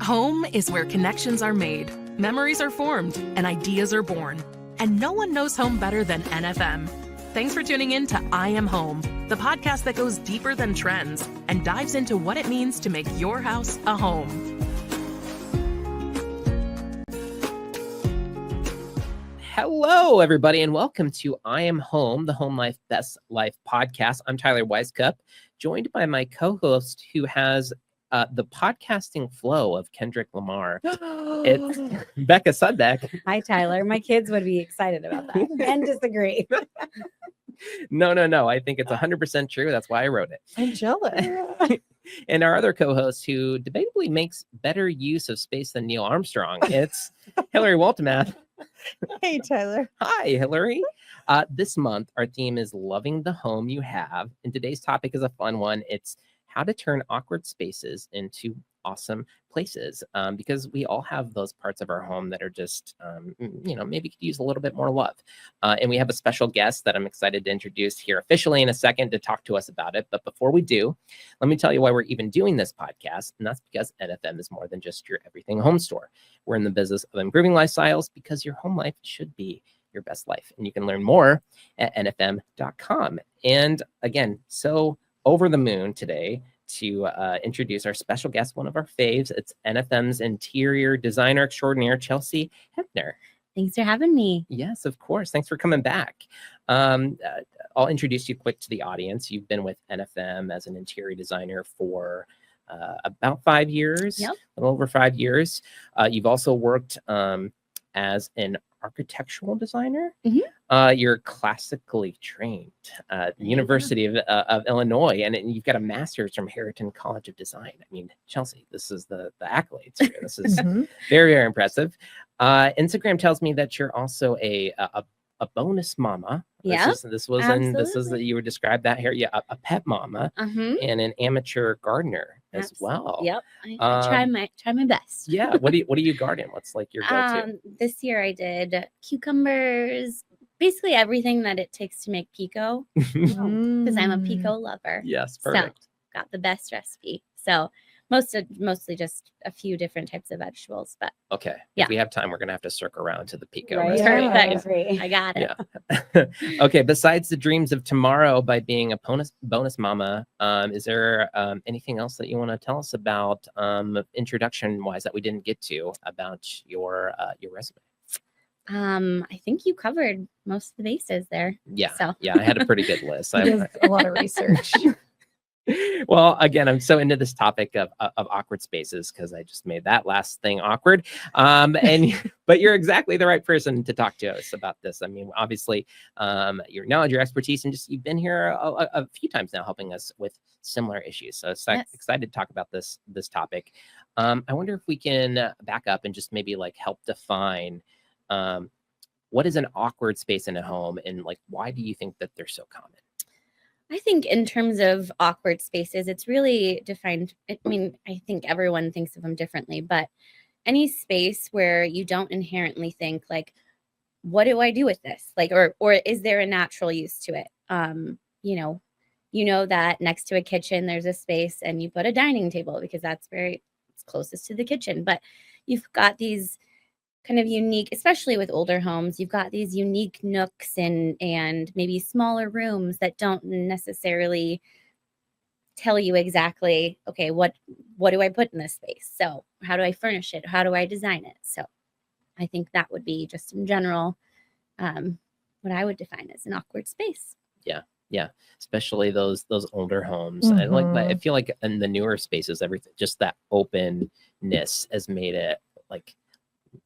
Home is where connections are made, memories are formed, and ideas are born. And no one knows home better than NFM. Thanks for tuning in to I Am Home, the podcast that goes deeper than trends and dives into what it means to make your house a home. Hello, everybody, and welcome to I Am Home, the Home Life Best Life podcast. I'm Tyler Weiskup, joined by my co-host who has the podcasting flow of Kendrick Lamar. It's Becca Sudbeck. Hi, Tyler. My kids would be excited about that and disagree. No. I think it's 100% true. That's why I wrote it. I'm jealous. And our other co-host who debatably makes better use of space than Neil Armstrong. It's Hillary Waltemath. Hey, Tyler. Hi, Hillary. This month, our theme is loving the home you have. And today's topic is a fun one. It's how to turn awkward spaces into awesome places, because we all have those parts of our home that are just, maybe could use a little bit more love. And we have a special guest that I'm excited to introduce here officially in a second to talk to us about it. But before we do, let me tell you why we're even doing this podcast. And that's because NFM is more than just your everything home store. We're in the business of improving lifestyles because your home life should be your best life. And you can learn more at nfm.com. And again, so over the moon today to introduce our special guest, one of our faves. It's NFM's interior designer extraordinaire, Chelsea Heppner. Thanks for having me. Yes, of course. Thanks for coming back. I'll introduce you quick to the audience. You've been with NFM as an interior designer for about 5 years, Yep. A little over 5 years. You've also worked as an architectural designer. Mm-hmm. You're classically trained at the University of Illinois, and you've got a master's from Harrington College of Design. I mean, Chelsea, this is the accolades here. This is very, very impressive. Instagram tells me that you're also a bonus mama. Yeah, this was you would describe that here. Yeah, a pet mama and an amateur gardener as well. Yep, I try my best. Yeah, what do you garden? What's like your go-to? This year I did cucumbers, basically everything that it takes to make pico, because I'm a pico lover. Yes, perfect. So got the best recipe. So mostly just a few different types of vegetables, but okay. Yeah. If we have time, we're gonna have to circle around to the pico. Right. recipe. I got it. Yeah. Okay. Besides the dreams of tomorrow by being a bonus mama, is there anything else that you want to tell us about introduction wise that we didn't get to about your resume? I think you covered most of the bases there. Yeah. So. Yeah. I had a pretty good list. I did a lot of research. Well, again, I'm so into this topic of awkward spaces because I just made that last thing awkward. But you're exactly the right person to talk to us about this. I mean, obviously, your knowledge, your expertise, and just you've been here a few times now helping us with similar issues. So excited to talk about this topic. I wonder if we can back up and just maybe like help define what is an awkward space in a home, and like why do you think that they're so common? I think in terms of awkward spaces, it's really defined. I mean, I think everyone thinks of them differently, but any space where you don't inherently think like, what do I do with this? Like, or is there a natural use to it? You know that next to a kitchen, there's a space and you put a dining table because that's it's closest to the kitchen, but you've got these kind of unique, especially with older homes, you've got these unique nooks and maybe smaller rooms that don't necessarily tell you exactly, okay, what do I put in this space? So how do I furnish it? How do I design it? So I think that would be just in general what I would define as an awkward space. Yeah, especially those older homes. I feel like in the newer spaces, everything, just that openness has made it like,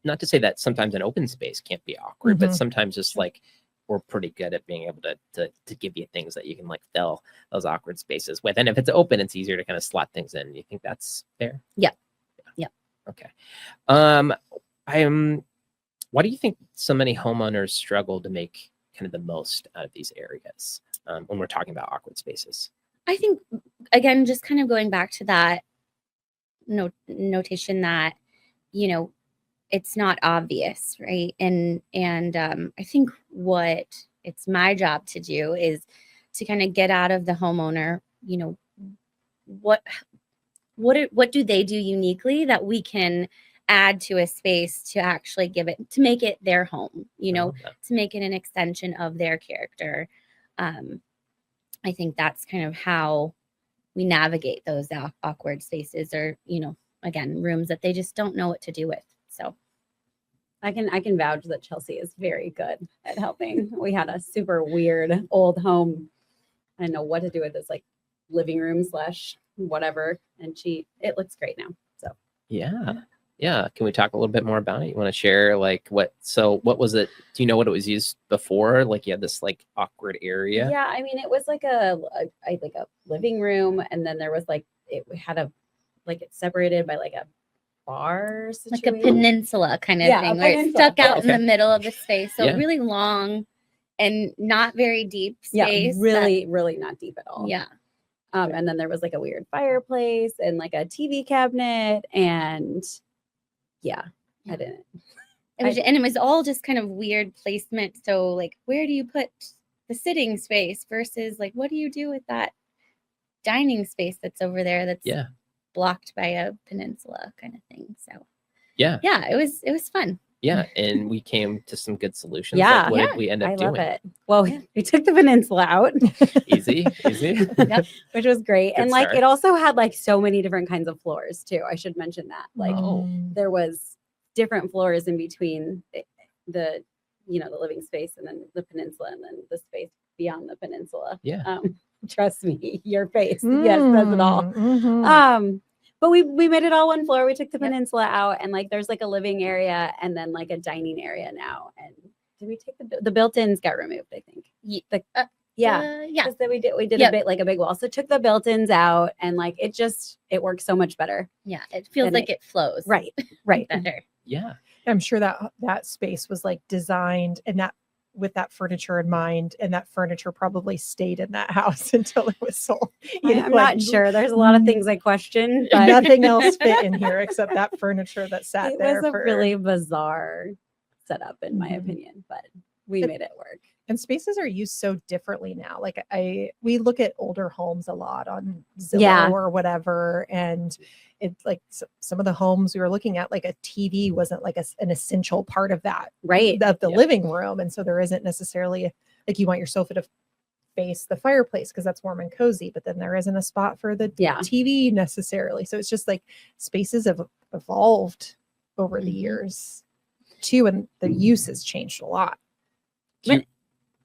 not to say that sometimes an open space can't be awkward, but sometimes just like we're pretty good at being able to give you things that you can like fill those awkward spaces with. And if it's open, it's easier to kind of slot things in. You think that's fair? Yeah. Okay. Why do you think so many homeowners struggle to make kind of the most out of these areas when we're talking about awkward spaces? I think, again, just kind of going back to that notation that, it's not obvious, right? And I think what it's my job to do is to kind of get out of the homeowner, what what do they do uniquely that we can add to a space to actually to make it their home, to make it an extension of their character. I think that's kind of how we navigate those awkward spaces, or, again, rooms that they just don't know what to do with. So I can vouch that Chelsea is very good at helping. We had a super weird old home. I didn't know what to do with this, like, living room / whatever. And it looks great now. So yeah. Can we talk a little bit more about it? You want to share like what was it? Do you know what it was used before? Like you had this like awkward area. Yeah, I mean, it was like a living room, and then there was it had it's separated by like a bar situation. like a peninsula kind of thing, where it's stuck out in the middle of the space. So really long and not very deep space. Yeah, really not deep at all. Yeah. And then there was like a weird fireplace and like a TV cabinet, and I didn't. It was all just kind of weird placement. So like, where do you put the sitting space versus like, what do you do with that dining space that's over there that's blocked by a peninsula kind of thing? So it was fun. Yeah, and we came to some good solutions. Yeah, what did we end up doing? I love it. Well, we took the peninsula out. easy. Yep. Which was great. Good and like start. it also had like so many different kinds of floors too. I should mention that. Like there was different floors in between the the living space and then the peninsula and then the space beyond the peninsula. Yeah. Trust me, your face. Yes, says it all. But we made it all one floor. We took the peninsula out, and like there's like a living area and then like a dining area now. And did we take the built-ins got removed? I think. Yeah. Because then we did a bit like a big wall. So took the built-ins out, and like it works so much better. Yeah, it feels like it flows. Right. Better. Yeah. I'm sure that space was like designed and that with that furniture in mind, and that furniture probably stayed in that house until it was sold. I'm not sure. There's a lot of things I question, but nothing else fit in here except that furniture that sat there. It was a really bizarre setup, in my opinion, but we made it work. And spaces are used so differently now. Like we look at older homes a lot on Zillow or whatever, and it's like some of the homes we were looking at, like a TV wasn't like an essential part of that, of the living room, and so there isn't necessarily like you want your sofa to face the fireplace because that's warm and cozy, but then there isn't a spot for the TV necessarily. So it's just like spaces have evolved over the years too, and the use has changed a lot.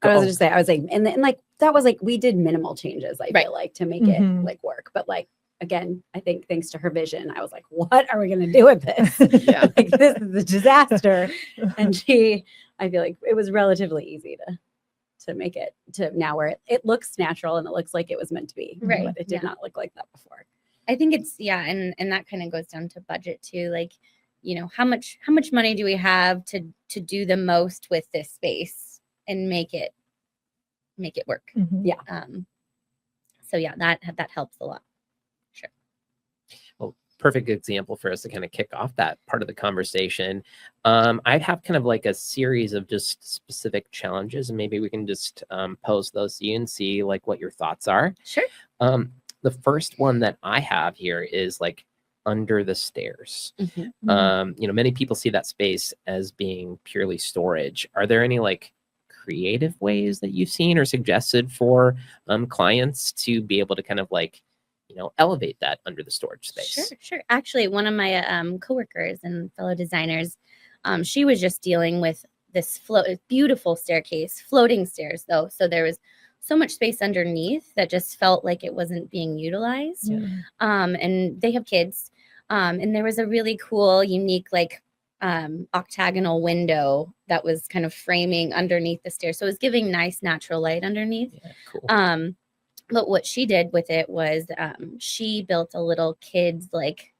I was just saying, I was like, and like that was like we did minimal changes, I feel like, to make it like work. But like again, I think thanks to her vision, I was like, what are we gonna do with this? Like this is a disaster. And I feel like it was relatively easy to make it to now where it looks natural and it looks like it was meant to be. Right. But it did not look like that before. I think it's and that kind of goes down to budget too. Like, how much money do we have to do the most with this space and make it work. So that helps a lot. Sure. Well, perfect example for us to kind of kick off that part of the conversation. I have kind of like a series of just specific challenges, and maybe we can just pose those to you and see like what your thoughts are. Sure. The first one that I have here is like under the stairs. Many people see that space as being purely storage. Are there any like creative ways that you've seen or suggested for clients to be able to kind of like, elevate that under the storage space? Sure. Actually, one of my coworkers and fellow designers, she was just dealing with this beautiful staircase, floating stairs though. So there was so much space underneath that just felt like it wasn't being utilized. And they have kids. And there was a really cool, unique, like octagonal window that was kind of framing underneath the stairs. So it was giving nice natural light underneath. Yeah, cool. But what she did with it was she built a little kids like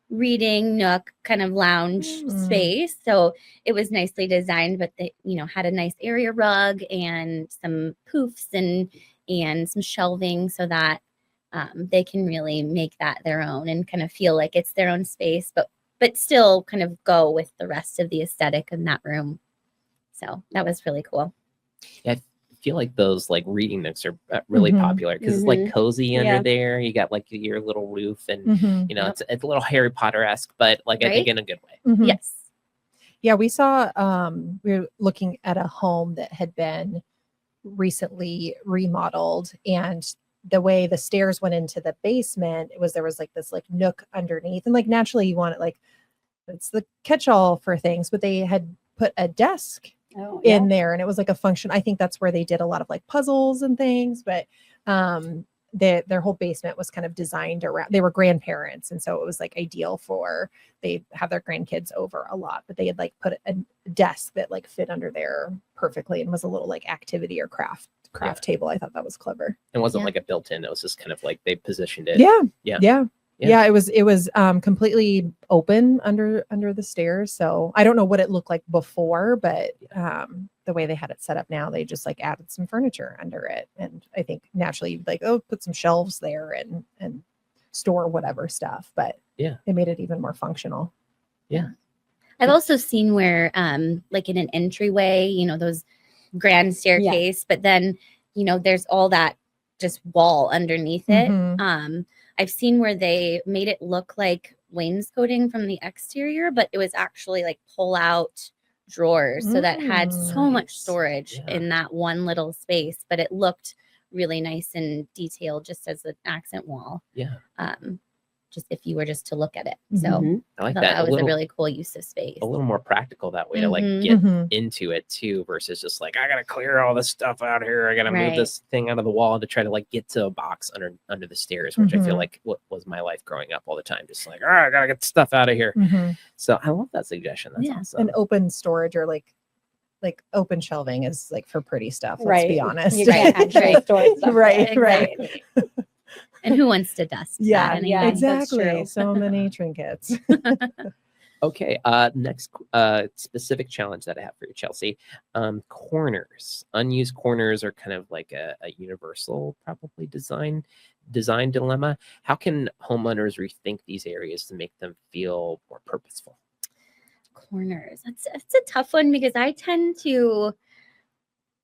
reading nook kind of lounge space. So it was nicely designed, but they, had a nice area rug and some poofs and some shelving so that they can really make that their own and kind of feel like it's their own space, but still kind of go with the rest of the aesthetic in that room. So that was really cool. Yeah, I feel like those like reading nooks are really Mhm. popular because it's like cozy under Yeah. there. You got like your little roof, and Mhm. you know it's a little Harry Potter-esque, but like I think Right? in a good way. Mhm. Yes. Yeah, we saw we were looking at a home that had been recently remodeled, and the way the stairs went into the basement, there was like this like nook underneath, and like naturally you want it like it's the catch-all for things, but they had put a desk Oh, in there, and it was like a function. I think that's where they did a lot of like puzzles and things, but their whole basement was kind of designed around, they were grandparents, and so it was like ideal for, they have their grandkids over a lot, but they had like put a desk that like fit under there perfectly and was a little like activity or craft table. I thought that was clever. It wasn't Yeah. like a built-in, it was just kind of like they positioned it. Yeah. Yeah. It was completely open under the stairs. So I don't know what it looked like before, but the way they had it set up now, they just like added some furniture under it. And I think naturally you'd like, oh, put some shelves there and store whatever stuff. But Yeah. it made it even more functional. Yeah. I've also seen where, like in an entryway, those grand staircase, but then, there's all that just wall underneath it. Mhm. I've seen where they made it look like wainscoting from the exterior, but it was actually like pull out drawers. So that had so much Nice. storage Yeah. in that one little space, but it looked really nice and detailed just as an accent wall. Yeah. Just if you were just to look at it. So Mhm. I I like thought that. that was a really cool use of space. A little more practical that way to like Mhm. get Mhm. into it too, versus just like I gotta clear all this stuff out here. I gotta move Right. this thing out of the wall to try to like get to a box under the stairs, which I feel Mhm. like what was my life growing up all the time. Just like, all right, I gotta get stuff out of here. Mhm. So I love that suggestion. That's Yeah. awesome. And open storage or like open shelving is like for pretty stuff. Let's Right. be honest. You can't actually Right. store stuff. Right. Exactly. And who wants to dust Yeah, that anyway? yeah, that's exactly. true. So many trinkets. Okay. Next specific challenge that I have for you, Chelsea. Corners. Unused corners are kind of like a universal probably design dilemma. How can homeowners rethink these areas to make them feel more purposeful? Corners. That's a tough one because I tend to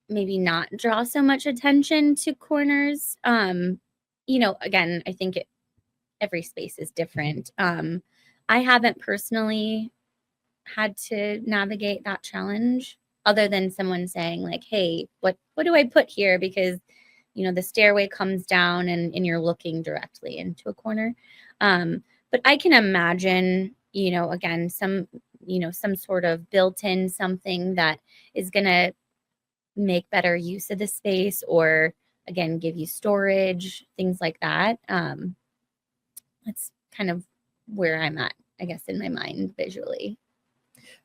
maybe not draw so much attention to corners. Again, I think every space is different. I haven't personally had to navigate that challenge other than someone saying like, hey, what do I put here? Because, the stairway comes down and you're looking directly into a corner. But I can imagine, again, some sort of built-in something that is going to make better use of the space or again, give you storage, things like that. That's kind of where I'm at, I guess, in my mind visually.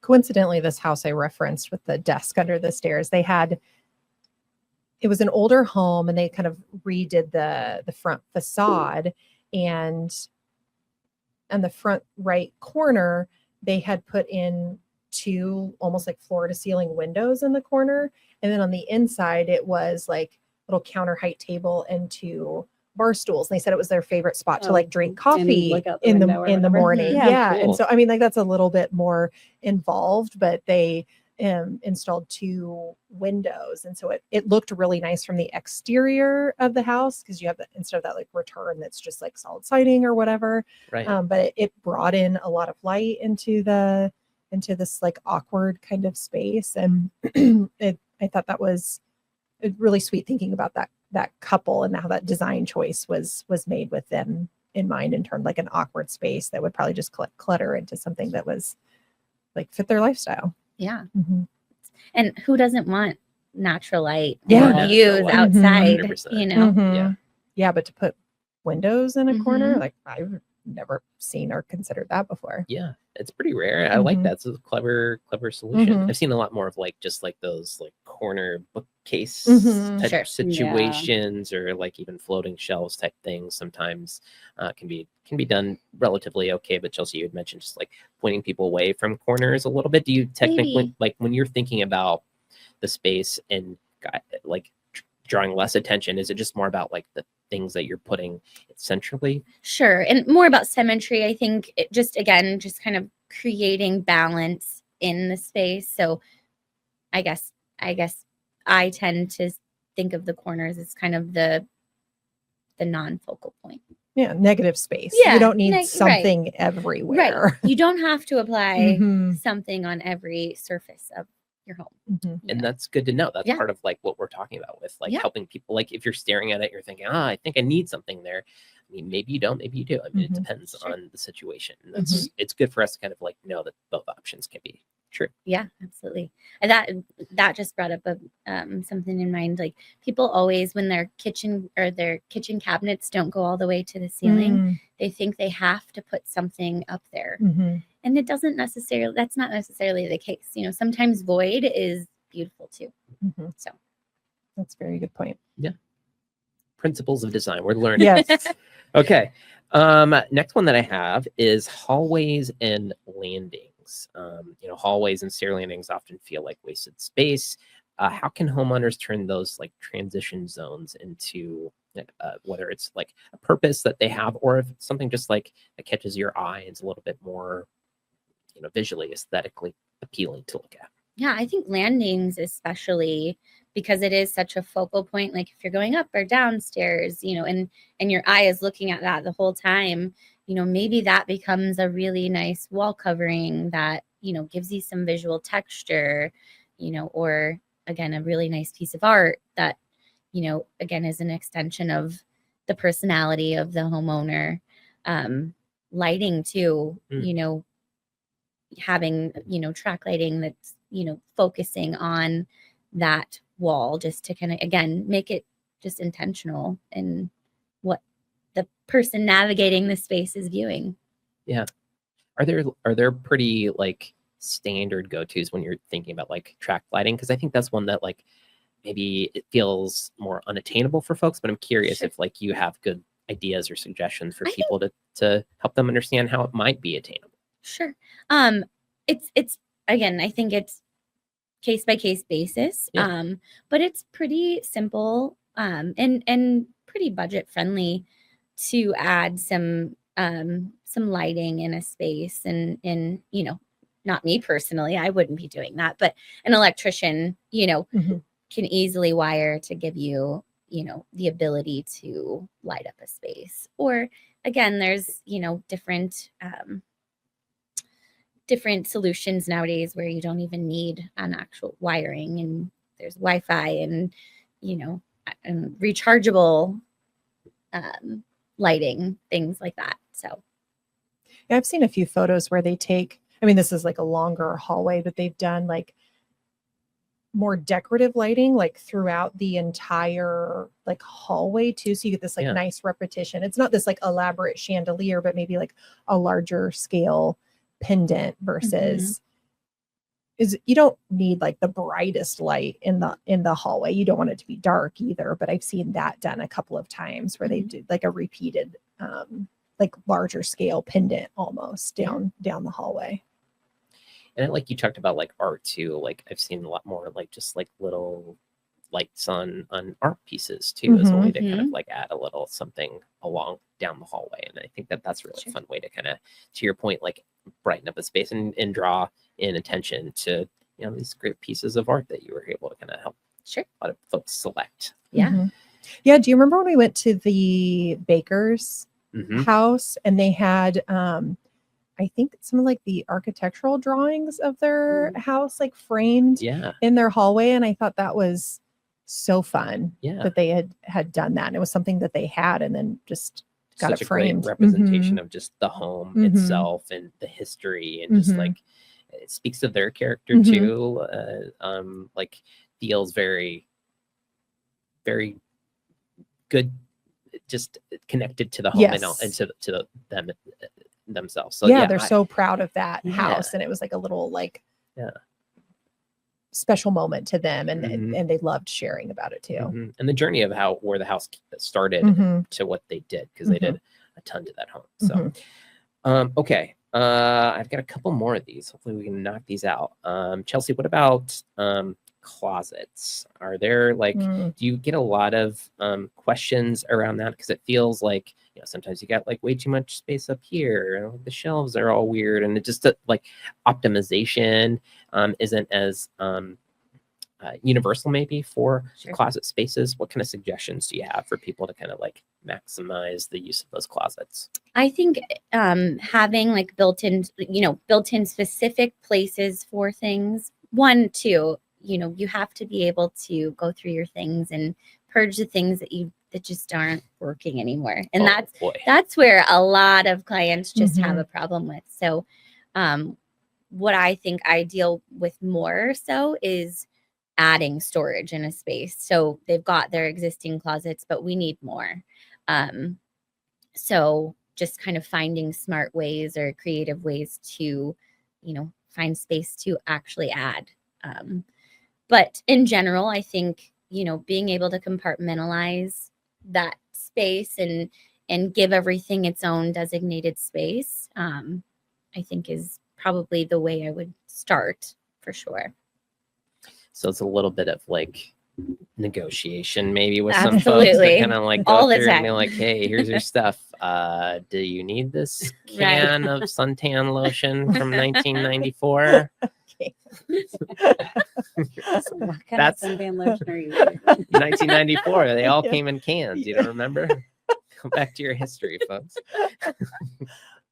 Coincidentally, this house I referenced with the desk under the stairs, it was an older home and they kind of redid the front facade, and on the front right corner, they had put in 2 almost like floor to ceiling windows in the corner. And then on the inside, it was like little counter height table and 2 bar stools. And they said it was their favorite spot to like drink coffee look out the in the window or in the whatever. morning. Yeah, Yeah. cool. And so I mean, like that's a little bit more involved, but they installed 2 windows, and so it looked really nice from the exterior of the house because you have instead of that like return that's just like solid siding or whatever. Right. But it brought in a lot of light into this like awkward kind of space, and I thought that was really sweet thinking about that couple and how that design choice was made with them in mind in terms like an awkward space that would probably just clutter into something that was like fit their lifestyle. Yeah. Mm-hmm. And who doesn't want natural light Yeah. and views Natural light. outside, 100%. Yeah. Yeah, but to put windows in a corner, Mhm. like I've never seen or considered that before. Yeah, it's pretty rare. I like that. It's a clever solution. Mhm. I've seen a lot more of like just like those like corner bookcase Mhm. type Sure. situations, or like even floating shelves type things. Sometimes can be done relatively okay. But Chelsea, you had mentioned just like pointing people away from corners a little bit. Do you technically Maybe. like when you're thinking about the space and like drawing less attention? Is it just more about like the things that you're putting centrally? Sure. And more about symmetry. I think it just kind of creating balance in the space. So I guess I tend to think of the corners as kind of the non-focal point. Yeah, negative space. Yeah, You don't need right. something everywhere. You don't have to apply Mhm. something on every surface of your home. Mhm. And that's good to know. That's Yeah. part of like what we're talking about with like Yeah. helping people. Like if you're staring at it, you're thinking, I think I need something there. I mean, maybe you don't, maybe you do. I mean, it Mhm. depends Sure. on the situation. And that's it's good for us to kind of like know that both options can be true. Yeah, absolutely. And that just brought up something in mind. Like people always, when their kitchen cabinets don't go all the way to the ceiling, they think they have to put something up there. Mhm. And that's not necessarily the case. You know, sometimes void is beautiful too. Mhm. So That's a very good point. Principles of design. We're learning. Yes. Okay. Next one that I have is hallways and landings. Hallways and stair landings often feel like wasted space. How can homeowners turn those like transition zones into whether it's like a purpose that they have, or if it's something just like that catches your eye and is a little bit more, visually, aesthetically appealing to look at? yeah, I think landings, especially because it is such a focal point. Like if you're going up or downstairs, and your eye is looking at that the whole time, maybe that becomes a really nice wall covering that, gives you some visual texture, or again, a really nice piece of art that, again, is an extension of the personality of the homeowner. Lighting too, having, track lighting that's, focusing on that wall just to kind of, again, make it just intentional in what the person navigating the space is viewing. Yeah. Are there pretty like standard go-tos when you're thinking about like track lighting? Because I think that's one that like maybe it feels more unattainable for folks, but I'm curious if like you have good ideas or suggestions for people to help them understand how it might be attainable. Sure. It's again, I think it's case by case basis. Yeah. But it's pretty simple and pretty budget friendly to add some lighting in a space, and not me personally, I wouldn't be doing that, but an electrician, can easily wire to give you, the ability to light up a space. Or again, there's, different solutions nowadays where you don't even need an actual wiring, and there's Wi-Fi and, and rechargeable lighting, things like that. So Yeah, I've seen a few photos where they take, this is like a longer hallway, but they've done like more decorative lighting like throughout the entire like hallway too. So you get this like nice repetition. It's not this like elaborate chandelier, but maybe like a larger scale pendant versus is you don't need like the brightest light in the hallway. You don't want it to be dark either, but I've seen that done a couple of times where they did like a repeated like larger scale pendant almost down the hallway. And like you talked about like art too, like I've seen a lot more like just like little lights on art pieces too, as a way to kind of like add a little something along down the hallway. And I think that's a really fun way to kind of, to your point, like brighten up a space and draw in attention to, these great pieces of art that you were able to kind of help a lot of folks select. Yeah. Yeah. Do you remember when we went to the baker's house and they had, I think some of like the architectural drawings of their house, like framed in their hallway. And I thought that was so fun that they had done that. And it was something that they had and then just got Such it framed. A great representation of just the home itself and the history and just like, it speaks to their character too. Like feels very, very good, just connected to the home and to them themselves. So they're so proud of that house, and it was like a little like special moment to them, and they loved sharing about it too. And the journey of where the house started to what they did, because they did a ton to that home. So okay, I've got a couple more of these. Hopefully we can knock these out. Chelsea, what about closets? Are there like do you get a lot of questions around that? Because it feels like sometimes you got like way too much space up here, the shelves are all weird, and it just like optimization isn't as universal maybe for Sure. closet spaces? What kind of suggestions do you have for people to kind of like maximize the use of those closets? I think having like built-in specific places for things. One, two, you have to be able to go through your things and purge the things that just aren't working anymore. And that's where a lot of clients just have a problem with. So what I think I deal with more so is adding storage in a space. So they've got their existing closets, but we need more. So just kind of finding smart ways or creative ways to, find space to actually add. But in general, I think, being able to compartmentalize that space and give everything its own designated space, I think is probably the way I would start for sure. So it's a little bit of like negotiation maybe with some folks Absolutely. that kind of like go All the through and time. be like, hey, here's your stuff. Do you need this can of suntan lotion from 1994? Okay. That's What kind of suntan lotion are you using? 1994. They all came in cans. You don't remember? Go back to your history, folks.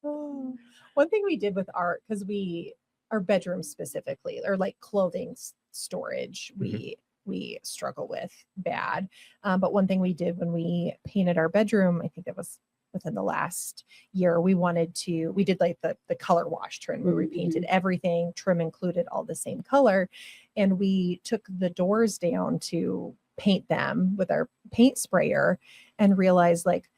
One thing we did with art, because our bedroom specifically, or like clothing storage, we struggle with bad. But one thing we did when we painted our bedroom, I think that was within the last year, we did like the color wash trim. We repainted everything, trim included, all the same color. And we took the doors down to paint them with our paint sprayer and realized like,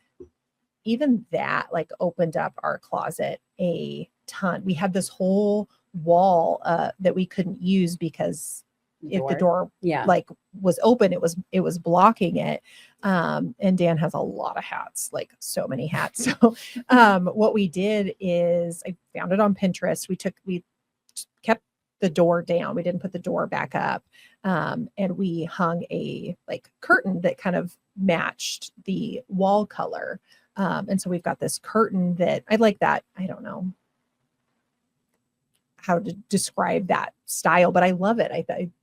even that like opened up our closet a ton. We had this whole wall that we couldn't use because if the door like was open, it was blocking it. And Dan has a lot of hats, like so many hats. So what we did is I found it on Pinterest. We kept the door down. We didn't put the door back up. And we hung a like curtain that kind of matched the wall color. And so we've got this curtain that I like that. I don't know how to describe that style, but I love it.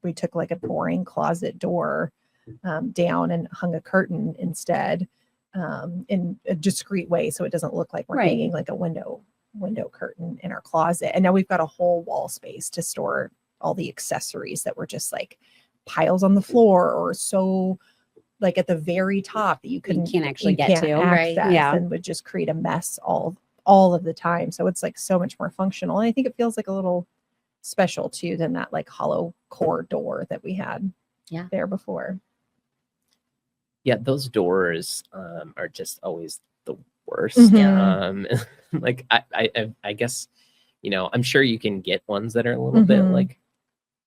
We took like a boring closet door down and hung a curtain instead in a discreet way. So it doesn't look like we're hanging like a window curtain in our closet. And now we've got a whole wall space to store all the accessories that were just like piles on the floor or so like at the very top that you can't actually get to, right? And would just create a mess all of the time. So it's like so much more functional. And I think it feels like a little special too than that like hollow core door that we had there before. Yeah, those doors are just always the worst. Like I guess, I'm sure you can get ones that are a little bit like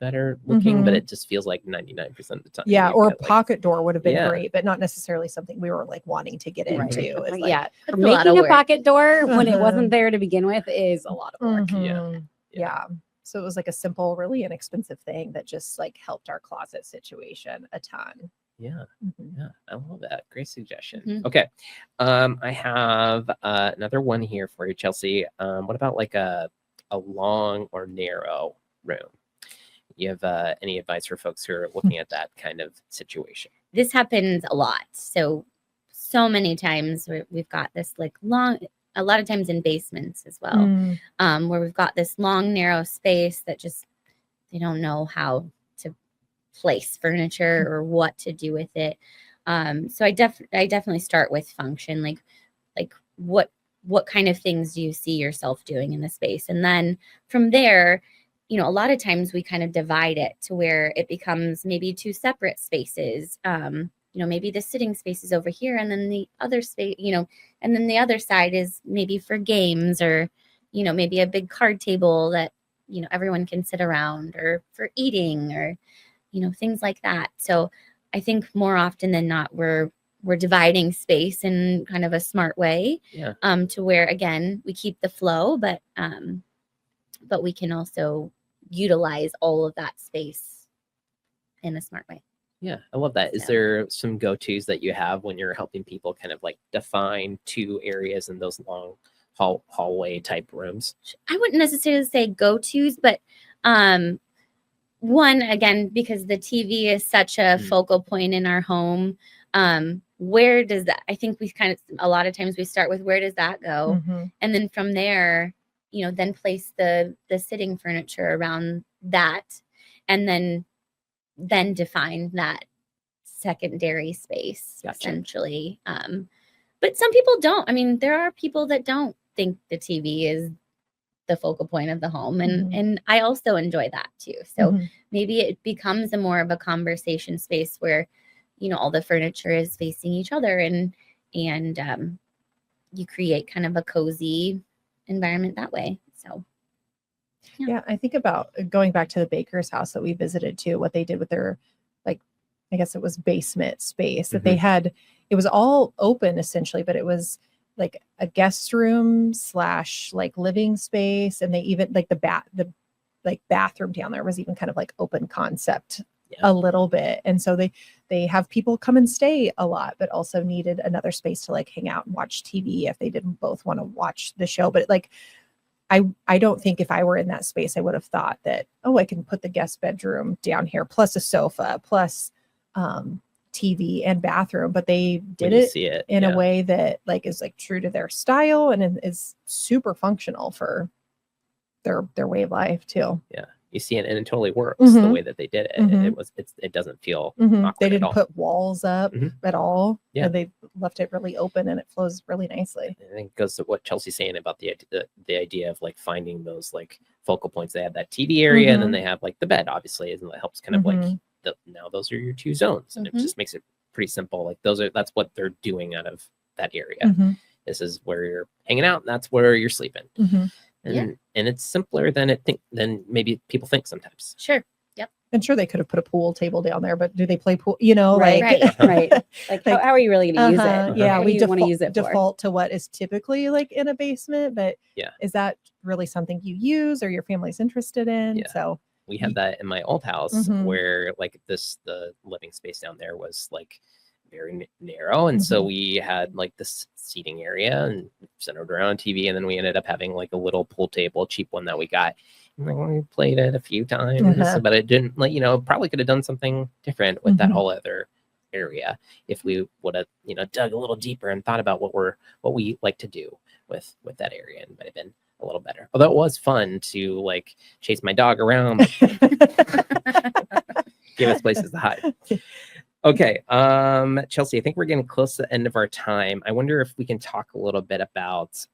better looking, but it just feels like 99% of the time. Yeah, or a pocket door would have been great, but not necessarily something we were like wanting to get into. It's like, making a pocket door when it wasn't there to begin with is a lot of work. Yeah. So it was like a simple, really inexpensive thing that just like helped our closet situation a ton. Yeah, I love that. Great suggestion. Okay, I have another one here for you, Chelsea. What about like a long or narrow room? You have any advice for folks who are looking at that kind of situation? This happens a lot. So many times we've got this like long, a lot of times in basements as well, where we've got this long, narrow space that just, they don't know how to place furniture or what to do with it. So I definitely start with function, like what kind of things do you see yourself doing in the space? And then from there, a lot of times we kind of divide it to where it becomes maybe two separate spaces. Maybe the sitting space is over here and then the other space, and then the other side is maybe for games or, maybe a big card table that, everyone can sit around or for eating or, things like that. So I think more often than not, we're dividing space in kind of a smart way, to where, again, we keep the flow, but we can also utilize all of that space in a smart way. Yeah, I love that. Is there some go-tos that you have when you're helping people kind of like define two areas in those long hallway type rooms? I wouldn't necessarily say go-tos, but one, again, because the TV is such a focal point in our home, where does that, I think we kind of, a lot of times we start with where does that go? And then from there, then place the sitting furniture around that, and then define that secondary space, essentially. But some people don't. I mean, there are people that don't think the TV is the focal point of the home, and I also enjoy that too. So maybe it becomes more of a conversation space where all the furniture is facing each other, and you create kind of a cozy environment that way. So yeah, I think about going back to the baker's house that we visited too, what they did with their, like, I guess it was basement space that they had. It was all open essentially, but it was like a guest room / like living space. And they even like the bathroom down there was even kind of like open concept a little bit. And so they have people come and stay a lot, but also needed another space to like hang out and watch TV if they didn't both want to watch the show. But like, I don't think if I were in that space, I would have thought that, I can put the guest bedroom down here, plus a sofa, plus TV and bathroom. But they did it in a way that like is like true to their style and is super functional for their way of life too. Yeah. You see it, and it totally works the way that they did it. It doesn't feel awkward. They didn't at all. put walls up at all. Yeah. And they left it really open, and it flows really nicely. I think it goes to what Chelsea's saying about the idea of like finding those like focal points. They have that TV area, and then they have like the bed, obviously, and that helps kind of like now those are your two zones, and it just makes it pretty simple. Like that's what they're doing out of that area. This is where you're hanging out, and that's where you're sleeping. And it's simpler than maybe people think sometimes. Sure. Yep. And sure, they could have put a pool table down there, but do they play pool? Right. Like, how are you really going to use it? Yeah, we want to use it default to what is typically like in a basement, but is that really something you use or your family's interested in? Yeah. So we had that in my old house where like the living space down there was like very narrow, and so we had like this seating area and centered around TV, and then we ended up having like a little pool table, cheap one that we got, and we played it a few times, but it didn't like probably could have done something different with that whole other area if we would have dug a little deeper and thought about what we like to do with that area, and might have been a little better. Although it was fun to like chase my dog around, give us places to hide. Okay, Chelsea, I think we're getting close to the end of our time. I wonder if we can talk a little bit about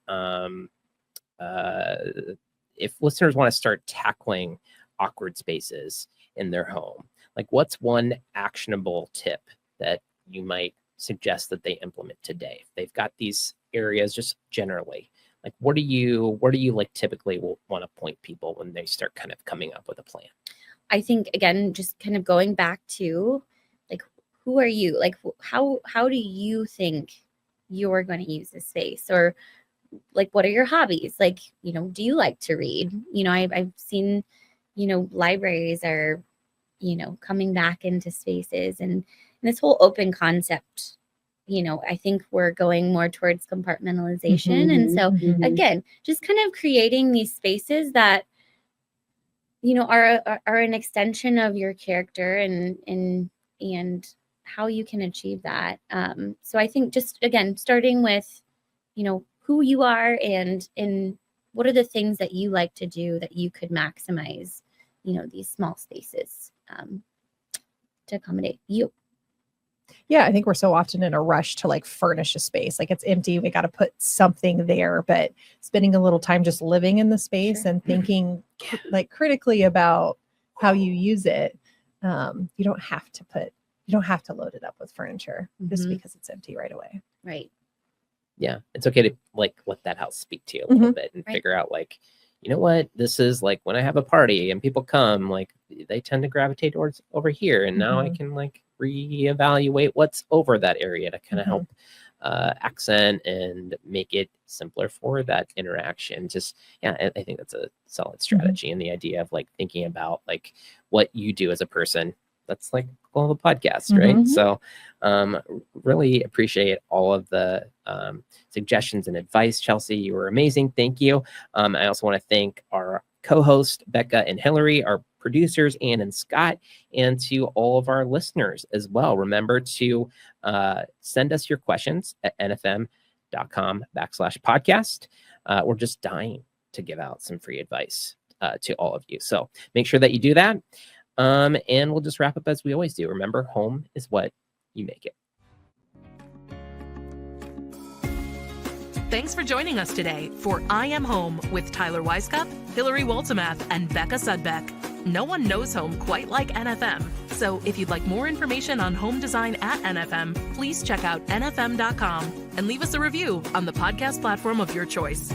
if listeners want to start tackling awkward spaces in their home. Like, what's one actionable tip that you might suggest that they implement today? If they've got these areas just generally, like what do you like typically will want to point people when they start kind of coming up with a plan? I think, again, just kind of going back to like, who are you? Like, how do you think you're going to use this space? Or like, what are your hobbies? Like, do you like to read? I've seen, libraries are, coming back into spaces, and this whole open concept, I think we're going more towards compartmentalization. And so again, just kind of creating these spaces that, are an extension of your character and how you can achieve that. So I think just, again, starting with, who you are and what are the things that you like to do that you could maximize, these small spaces to accommodate you. Yeah, I think we're so often in a rush to like furnish a space. Like, it's empty, we got to put something there, but spending a little time just living in the space and thinking like critically about how you use it. You don't have to load it up with furniture just because it's empty right away. Right. Yeah, it's okay to like let that house speak to you a little bit and figure out like, you know what, this is like when I have a party and people come, like they tend to gravitate towards over here, and now I can like reevaluate what's over that area to kind of help accent and make it simpler for that interaction. Just I think that's a solid strategy, and the idea of like thinking about like what you do as a person. That's like all the podcast, right? So really appreciate all of the suggestions and advice, Chelsea. You were amazing. Thank you. I also want to thank our co-hosts, Becca and Hillary, our producers, Ann and Scott, and to all of our listeners as well. Remember to send us your questions at nfm.com/podcast. We're just dying to give out some free advice to all of you. So make sure that you do that. And we'll just wrap up as we always do. Remember, home is what you make it. Thanks for joining us today for I Am Home with Tyler Weisskopf, Hillary Waltemath, and Becca Sudbeck. No one knows home quite like NFM. So if you'd like more information on home design at NFM, please check out nfm.com and leave us a review on the podcast platform of your choice.